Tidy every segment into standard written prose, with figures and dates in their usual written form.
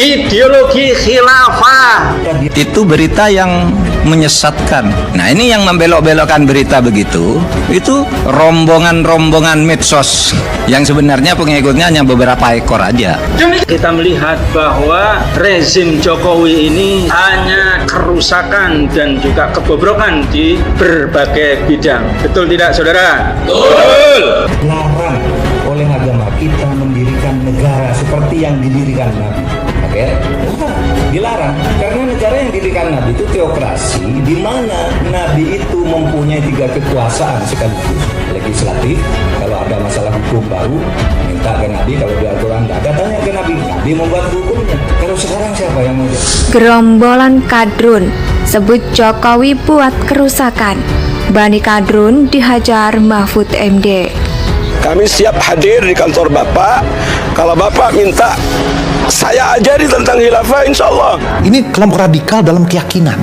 ideologi khilafah. Itu berita yang menyesatkan. Nah, ini yang membelok-belokkan berita begitu, itu rombongan-rombongan medsos yang sebenarnya pengikutnya hanya beberapa ekor aja. Kita melihat bahwa rezim Jokowi ini hanya kerusakan dan juga kebobrokan di berbagai bidang. Betul tidak, saudara? Betul. Larang oleh agama kita mendirikan negara seperti yang didirikan Nabi. Oke? Dilarang karena negara yang didirikan Nabi itu teokrasi, di mana Nabi itu mempunyai 3 kekuasaan sekaligus. Legislatif, kalau ada masalah hukum baru minta ke Nabi, kalau di Al-Quran nggak ada tanya ke Nabi, Nabi membuat hukumnya. Kalau sekarang siapa yang mau? Gerombolan kadrun sebut Jokowi buat kerusakan. Bani kadrun dihajar Mahfud MD. Kami siap hadir di kantor Bapak. Kalau Bapak minta saya ajari tentang khilafah, insya Allah. Ini kelompok radikal dalam keyakinan.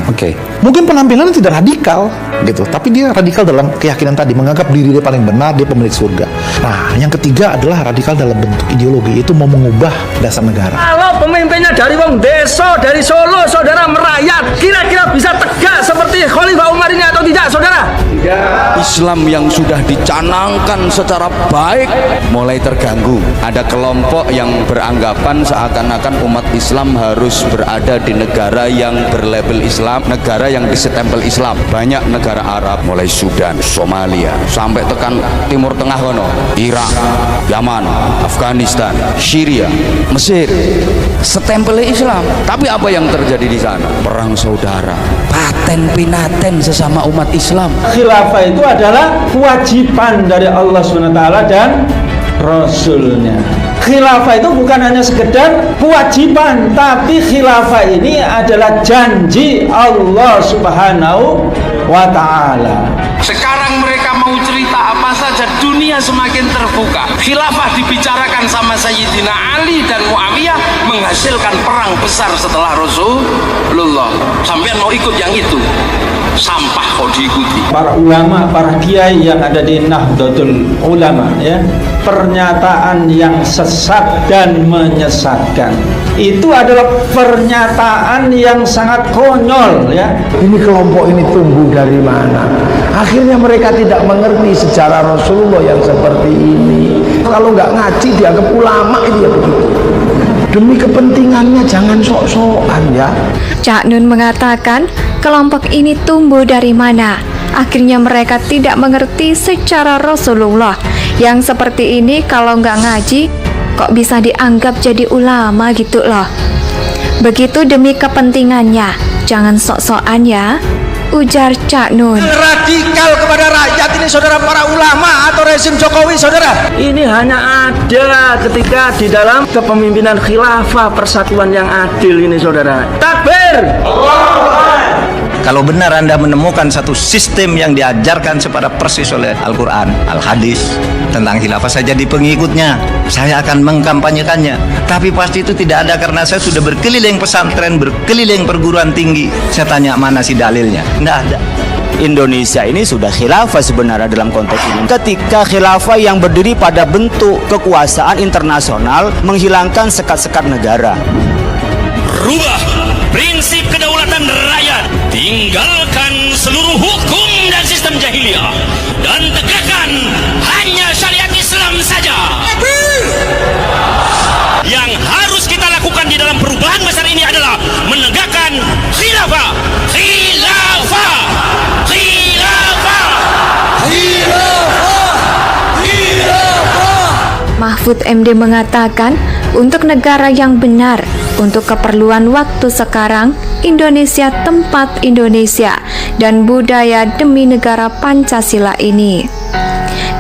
Mungkin penampilannya tidak radikal, gitu, tapi dia radikal dalam keyakinan tadi, menganggap diri dia paling benar, dia pemilik surga. Nah, yang ketiga adalah radikal dalam bentuk ideologi, itu mau mengubah dasar negara. Kalau pemimpinnya dari wong desa, dari Solo, saudara, merayat, kira-kira bisa tegak seperti Khalifah Umar ini atau tidak, saudara? Islam yang sudah dicanangkan secara baik mulai terganggu. Ada kelompok yang beranggapan seakan-akan umat Islam harus berada di negara yang berlabel Islam, negara yang disestempel Islam. Banyak negara Arab, mulai Sudan, Somalia, sampai tekan Timur Tengah kono, Irak, Yaman, Afghanistan, Syria, Mesir, stempel Islam. Tapi apa yang terjadi di sana? Perang saudara, paten pinaten sesama umat Islam. Khilafah itu adalah kewajiban dari Allah SWT dan Rasulnya. Khilafah itu bukan hanya sekedar kewajiban, tapi khilafah ini adalah janji Allah Subhanahu wa Ta'ala. Sekarang mereka mau cerita apa saja, dunia semakin terbuka. Khilafah dibicarakan sama Sayyidina Ali dan Muawiyah, menghasilkan perang besar setelah Rasulullah. Sampai mau ikut yang itu, sampah kok diikuti. Para ulama, para kiai yang ada di Nahdlatul Ulama, ya, pernyataan yang sesat dan menyesatkan itu adalah pernyataan yang sangat konyol, ya. Ini kelompok ini tumbuh dari mana? Akhirnya mereka tidak mengerti sejarah Rasulullah yang seperti ini. Kalau nggak ngaji dianggap ulama, itu ya begitu. Demi kepentingannya jangan sok-sokan, ya. Cak Nun mengatakan kelompok ini tumbuh dari mana? Akhirnya mereka tidak mengerti secara Rasulullah yang seperti ini. Kalau nggak ngaji kok bisa dianggap jadi ulama gitu loh. Begitu demi kepentingannya, jangan sok-sokan ya, ujar Cak Nun. Radikal kepada rakyat ini, saudara, para ulama atau rezim Jokowi, saudara, ini hanya ada ketika di dalam kepemimpinan khilafah, persatuan yang adil ini, saudara. Takbir! Kalau benar Anda menemukan satu sistem yang diajarkan secara persis oleh Al-Quran, Al-Hadis tentang khilafah, saya jadi pengikutnya, saya akan mengkampanyekannya. Tapi pasti itu tidak ada, karena saya sudah berkeliling pesantren, berkeliling perguruan tinggi. Saya tanya mana sih dalilnya? Tidak ada. Indonesia ini sudah khilafah sebenarnya dalam konteks ini. Ketika khilafah yang berdiri pada bentuk kekuasaan internasional menghilangkan sekat-sekat negara. Rubah prinsip kedaulatan rakyat, tinggalkan seluruh hukum dan sistem jahiliyah, dan tegakkan hanya syariat Islam saja. Yang harus kita lakukan di dalam perubahan besar ini adalah menegakkan khilafah, khilafah, khilafah, khilafah, khilafah. Mahfud MD mengatakan untuk negara yang benar, untuk keperluan waktu sekarang, Indonesia tempat Indonesia, dan budaya demi negara Pancasila ini.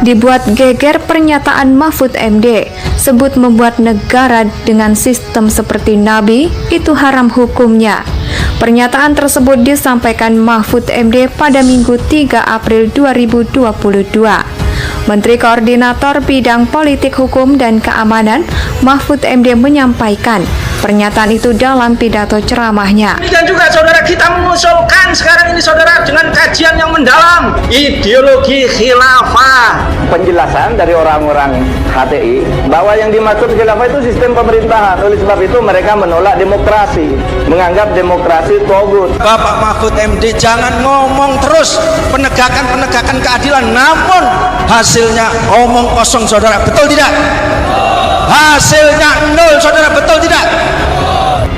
Dibuat geger pernyataan Mahfud MD, sebut membuat negara dengan sistem seperti Nabi itu haram hukumnya. Pernyataan tersebut disampaikan Mahfud MD pada Minggu 3 April 2022. Menteri Koordinator Bidang Politik Hukum dan Keamanan Mahfud MD menyampaikan Pernyataan itu dalam pidato ceramahnya. Dan juga saudara, kita mengusulkan sekarang ini saudara dengan kajian yang mendalam ideologi khilafah. Penjelasan dari orang-orang HTI bahwa yang dimaksud khilafah itu sistem pemerintahan. Oleh sebab itu mereka menolak demokrasi, menganggap demokrasi togut. Bapak Mahfud MD jangan ngomong terus penegakan keadilan, namun hasilnya omong kosong saudara, betul tidak? Hasilnya nol saudara, betul tidak?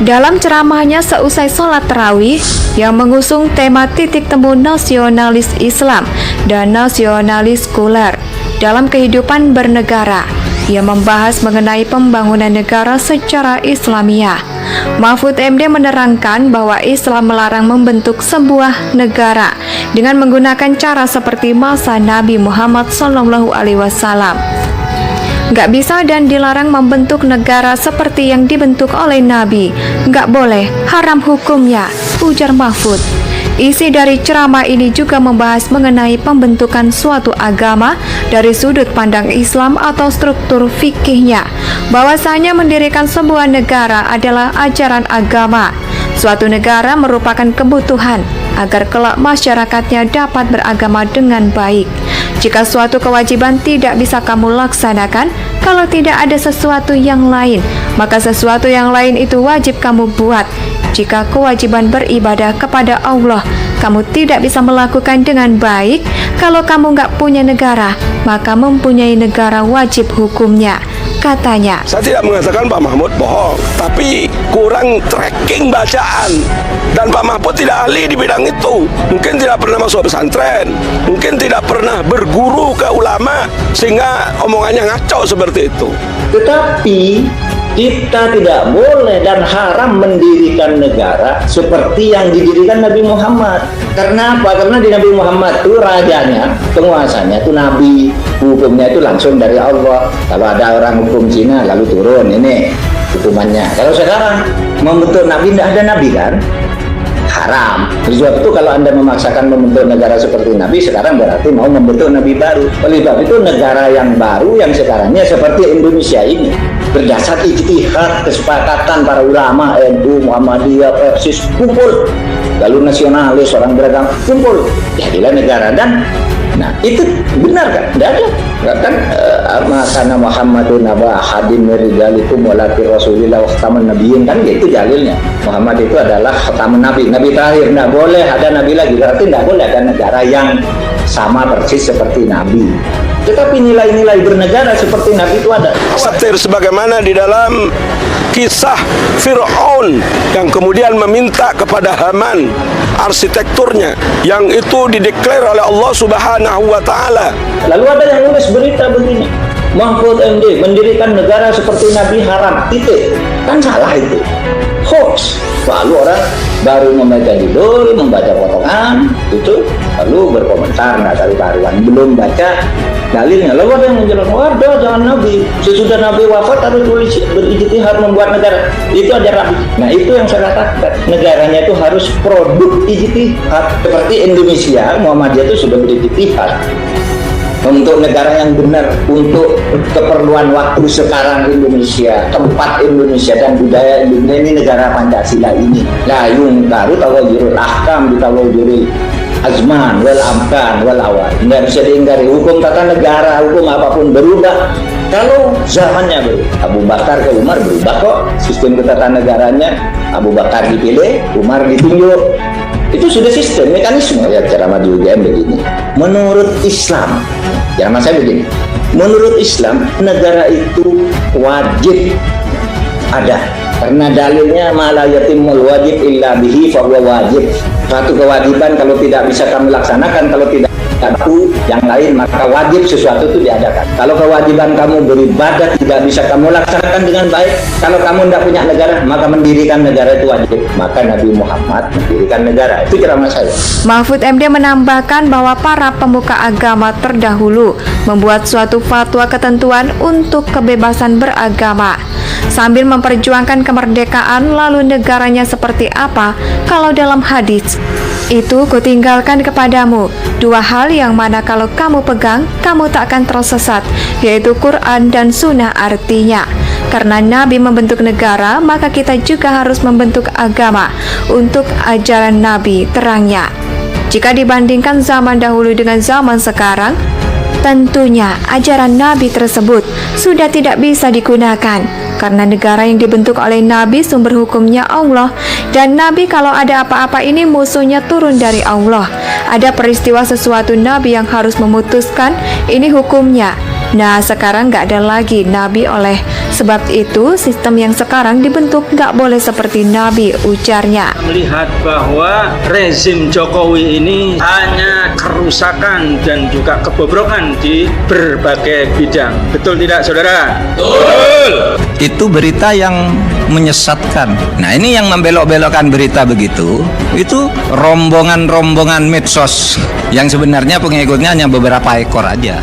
Dalam ceramahnya seusai sholat tarawih yang mengusung tema titik temu nasionalis Islam dan nasionalis sekuler dalam kehidupan bernegara, ia membahas mengenai pembangunan negara secara Islamiah. Mahfud MD menerangkan bahwa Islam melarang membentuk sebuah negara dengan menggunakan cara seperti masa Nabi Muhammad SAW. Nggak bisa dan dilarang membentuk negara seperti yang dibentuk oleh Nabi. Nggak boleh, haram hukumnya, ujar Mahfud. Isi dari ceramah ini juga membahas mengenai pembentukan suatu agama dari sudut pandang Islam atau struktur fikihnya. Bahwasanya mendirikan sebuah negara adalah ajaran agama. Suatu negara merupakan kebutuhan agar kelak masyarakatnya dapat beragama dengan baik. Jika suatu kewajiban tidak bisa kamu laksanakan, kalau tidak ada sesuatu yang lain, maka sesuatu yang lain itu wajib kamu buat. Jika kewajiban beribadah kepada Allah kamu tidak bisa melakukan dengan baik, kalau kamu nggak punya negara, maka mempunyai negara wajib hukumnya, katanya. Saya tidak mengatakan Pak Mahfud bohong, tapi kurang tracking bacaan. Dan Pak Mahfud tidak ahli di bidang itu. Mungkin tidak pernah masuk pesantren, mungkin tidak pernah berguru ke ulama, sehingga omongannya ngaco seperti itu. Tetapi kita tidak boleh dan haram mendirikan negara seperti yang didirikan Nabi Muhammad. Karena apa? Karena di Nabi Muhammad itu rajanya, penguasanya itu Nabi, hukumnya itu langsung dari Allah. Kalau ada orang hukum Cina lalu turun, ini hukumannya. Kalau sekarang membentuk Nabi, tidak ada Nabi kan? Haram. Sebab itu kalau Anda memaksakan membentuk negara seperti Nabi, sekarang berarti mau membentuk Nabi baru. Oleh sebab itu negara yang baru yang sekarangnya seperti Indonesia ini, berdasar ijtihad kesepakatan para ulama NU, Muhammadiyah, Persis kumpul, lalu nasionalis orang beragama kumpul, jadilah negara. Dan nah itu benar kan? Tidak ada kan? Makana Muhammadun naba hadim meridalikum walaki rasulillah khataman nabiyyin, kan gitu dalilnya. Muhammad itu adalah khataman nabi, nabi terakhir. Tidak boleh ada nabi lagi, berarti tidak boleh ada negara yang sama persis seperti nabi. Tetapi nilai-nilai bernegara seperti nabi itu ada. Seperti sebagaimana di dalam kisah Fir'aun yang kemudian meminta kepada Haman arsitekturnya yang itu dideklar oleh Allah Subhanahu wa Ta'ala. Lalu ada yang nulis berita begini, Mahfud MD mendirikan negara seperti Nabi haram, titik. Kan salah itu, hoax. Lalu orang baru membaca judul, membaca potongan itu, lalu berkomentar nggak karu-karuan, belum baca dalilnya. Lalu ada yang menjelaskan, waduh jangan Nabi, sesudah Nabi wafat harus berijtihad membuat negara. Itu ada Nabi. Nah itu yang saya katakan, negaranya itu harus produk ijtihad. Seperti Indonesia, Muhammadiyah itu sudah berijtihad untuk negara yang benar, untuk keperluan waktu sekarang Indonesia, tempat Indonesia dan budaya Indonesia ini, negara Pancasila ini. La yungkaru tawajurul ahkam bitawajuril azman wal amkan wal awal. Nggak bisa diingkari, hukum tata negara, hukum apapun berubah kalau zamannya berubah. Abu Bakar ke Umar berubah kok sistem ketatanegaranya. Abu Bakar dipilih, Umar ditunjuk. Itu sudah sistem, mekanisme. Ya ceramah di UGM begini. Menurut Islam, ceramah saya begini, menurut Islam negara itu wajib ada, karena dalilnya ma la yatimul wajib illa bihi fa huwa wajib. Suatu kewajiban kalau tidak bisa kami laksanakan, kalau tidak aku yang lain, maka wajib sesuatu itu diadakan. Kalau kewajiban kamu beribadah tidak bisa kamu laksanakan dengan baik, kalau kamu tidak punya negara, maka mendirikan negara itu wajib. Maka Nabi Muhammad mendirikan negara. Itu ceramah saya. Mahfud MD menambahkan bahwa para pemuka agama terdahulu membuat suatu fatwa ketentuan untuk kebebasan beragama sambil memperjuangkan kemerdekaan. Lalu negaranya seperti apa kalau dalam hadis? Itu kutinggalkan kepadamu dua hal yang mana kalau kamu pegang kamu tak akan tersesat, yaitu Quran dan Sunnah. Artinya Karena Nabi membentuk negara, maka kita juga harus membentuk agama untuk ajaran Nabi terangnya. Jika dibandingkan zaman dahulu dengan zaman sekarang, tentunya ajaran Nabi tersebut sudah tidak bisa digunakan, karena negara yang dibentuk oleh Nabi sumber hukumnya Allah, dan Nabi kalau ada apa-apa ini musuhnya turun dari Allah. Ada peristiwa sesuatu Nabi yang harus memutuskan, ini hukumnya. Nah, sekarang nggak ada lagi Nabi, oleh sebab itu sistem yang sekarang dibentuk nggak boleh seperti Nabi, ujarnya. Melihat bahwa rezim Jokowi ini hanya kerusakan dan juga kebobrokan di berbagai bidang. Betul tidak, saudara? Betul. Itu berita yang menyesatkan. Nah, ini yang membelok-belokkan berita begitu, itu rombongan-rombongan medsos yang sebenarnya pengikutnya hanya beberapa ekor aja.